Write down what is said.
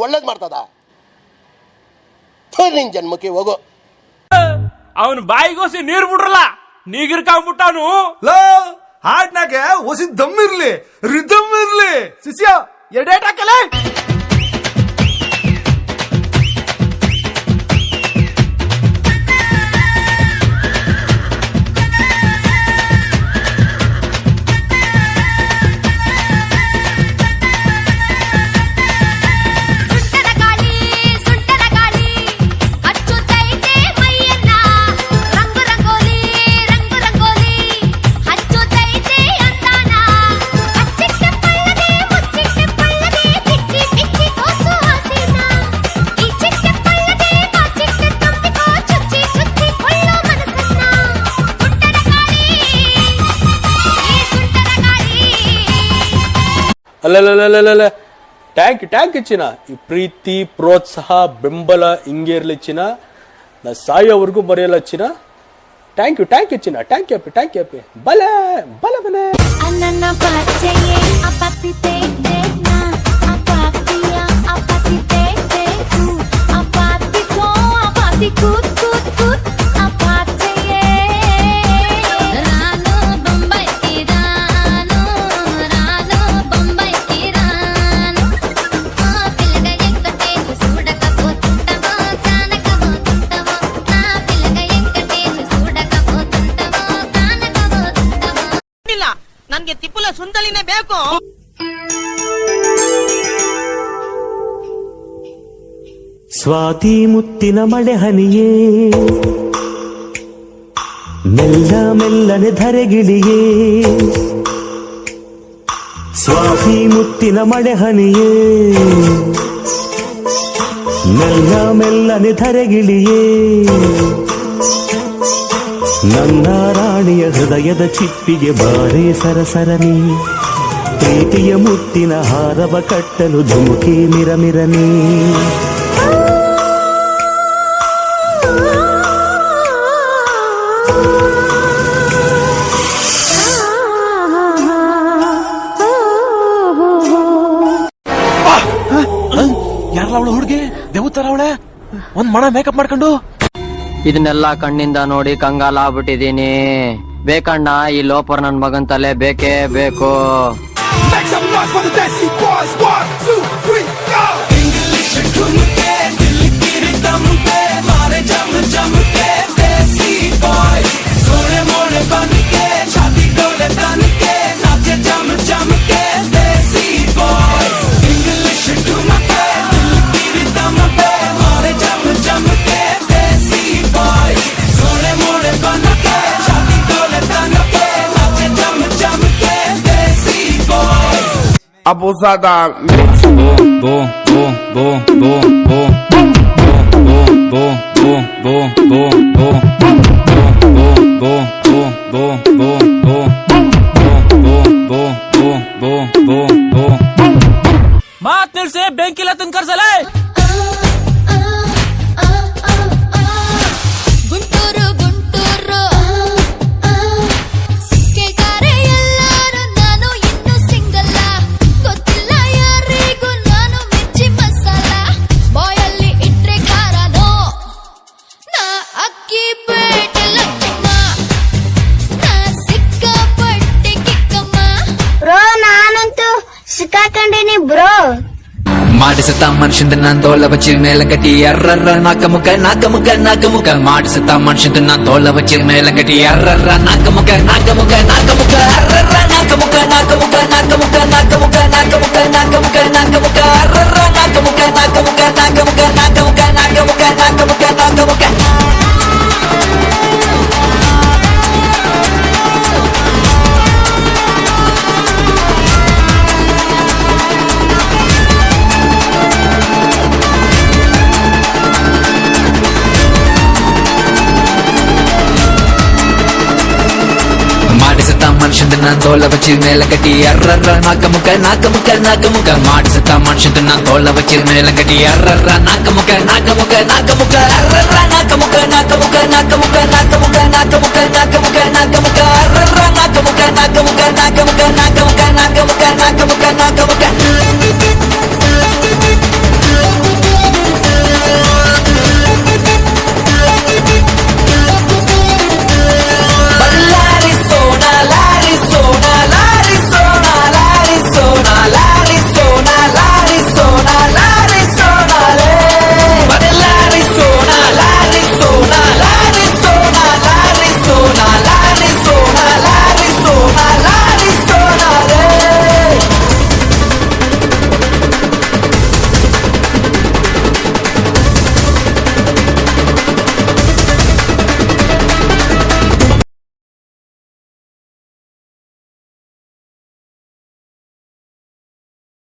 ಒಳ್ಳೇದು ಮಾಡ್ತದ? ನಿನ್ ಜನ್ಮಕ್ಕೆ ಹೋಗೋ. ಅವನು ಬಾಯಿಗೋಸಿ ನೀರ್ ಬಿಡ್ರಲ್ಲ, ನೀಗಿರ್ಕೊಂಡ್ಬಿಟ್ಟವನು. ಹಾಡ್ನಾಗೆ ಹೊಸಿ ದಮ್ ಇರ್ಲಿ, ರಿದಮ್ ಇರ್ಲಿ. ಶಿಷ್ಯ ಎಡೇಟ್ ಹಾಕಲೇ. ಅಲ್ಲ ಟ್ಯಾಂಕ್ ಚಿನ್ನ. ಈ ಪ್ರೀತಿ ಪ್ರೋತ್ಸಾಹ ಬೆಂಬಲ ಹಿಂಗೆ ಇರ್ಲಿ ಚಿನ್ನ, ನಾ ಸಾಯೋವರೆಗೂ ಬರೆಯಲ್ಲ ಚಿನ್ನ. ಥ್ಯಾಂಕ್ ಯು ಚಿನ್ನ, ಥ್ಯಾಂಕ್ ಯು ಅಪ್ಪಿ. ಬಲ ಬನೆ ನನ್ಗೆ ತಿಪ್ಪುಲ ಸುಂದಲಿನೇ ಬೇಕು. ಸ್ವಾತಿ ಮುತ್ತಿನ ಮಳೆ ಹನಿಯೇ, ಮೆಲ್ಲ ಮೆಲ್ಲನೆ ಧರೆಗಿಳಿಯೇ. ಸ್ವಾತಿ ಮುತ್ತಿನ ಮಳೆ ಹನಿಯೇ, ಮೆಲ್ಲ ಮೆಲ್ಲನೆ ಧರೆಗಿಳಿಯೇ. ನನ್ನ ರಾಣಿಯ ಹೃದಯದ ಚಿಪ್ಪಿಗೆ ಬಾರೇ ಸರಸರನಿ, ಪ್ರೀತಿಯ ಮುತ್ತಿನ ಹಾರವ ಕಟ್ಟಲು ಧುಮುಕಿ ಮಿರಮಿರನಿ. ಯಾರಲ್ಲ ಅವಳು ಹುಡುಗಿ? ದೇವತರ ಅವಳೆ, ಒಂದ್ ಮಣ ಮೇಕಪ್ ಮಾಡ್ಕೊಂಡು. ಇದನ್ನೆಲ್ಲ ಕಣ್ಣಿಂದ ನೋಡಿ ಕಂಗಾಲ ಆಗ್ಬಿಟ್ಟಿದೀನಿ. ಬೇಕಣ್ಣ, ಈ ಲೋಪರ್ ನನ್ ಮಗನ್ ತಲೆ ಬೇಕೇ ಬೇಕು. Abusada mix. Boom boom boom boom boom boom boom boom boom boom boom boom boom boom boom boom. ಮಾತ್ ನಿಲ್ಸಿ, ಬೆಂಕಿಲ ತಿನ್ಕರ್ಸಲೇ. ಮಾಡಿಸುತ್ತ ಮನುಷ್ಯಂದ ನಾನ್ ತೋಳ ಬಚ್ಚಿ ಮೇಲೆ ಗಟ್ಟಿ ಎರ್ರರ್ರ ನಾಕ ಮುಖ ಮಾಡಿಸುತ್ತ ಮನುಷ್ಯಂದ ನಾನ್ ತೋಳ ಬಚ್ಚಿ ಮೇಲೆ ಗಟ್ಟಿ ಎರ್ರರ್ರ ನಾಕ ಮುಖ ಅರ್ರರ್ರ ನಾಕ ಮುಖ ಅರ್ರರ್ರ ನಾಕ ಮುಖ. ಮಾಡಿಸುತ್ತ ಮನುಷ್ಯಂದ ನಾನ್ ತೋಳ ಬಚ್ಚಿ ಮೇಲೆ ಗಟ್ಟಿ ಎರ್ರರ್ರ ನಾಕ ಮುಖ ಮಾಡಿಸುತ್ತ ಮನುಷ್ಯಂದ ನಾನ್ ತೋಳ ಬಚ್ಚಿ ಮೇಲೆ ಗಟ್ಟಿ ಎರ್ರರ್ರ ನಾಕ ಮುಖ ಅರ್ರರ್ರ ನಾಕ ಮುಖ ಅರ್ರರ್ರ ನಾಕ ಮುಖ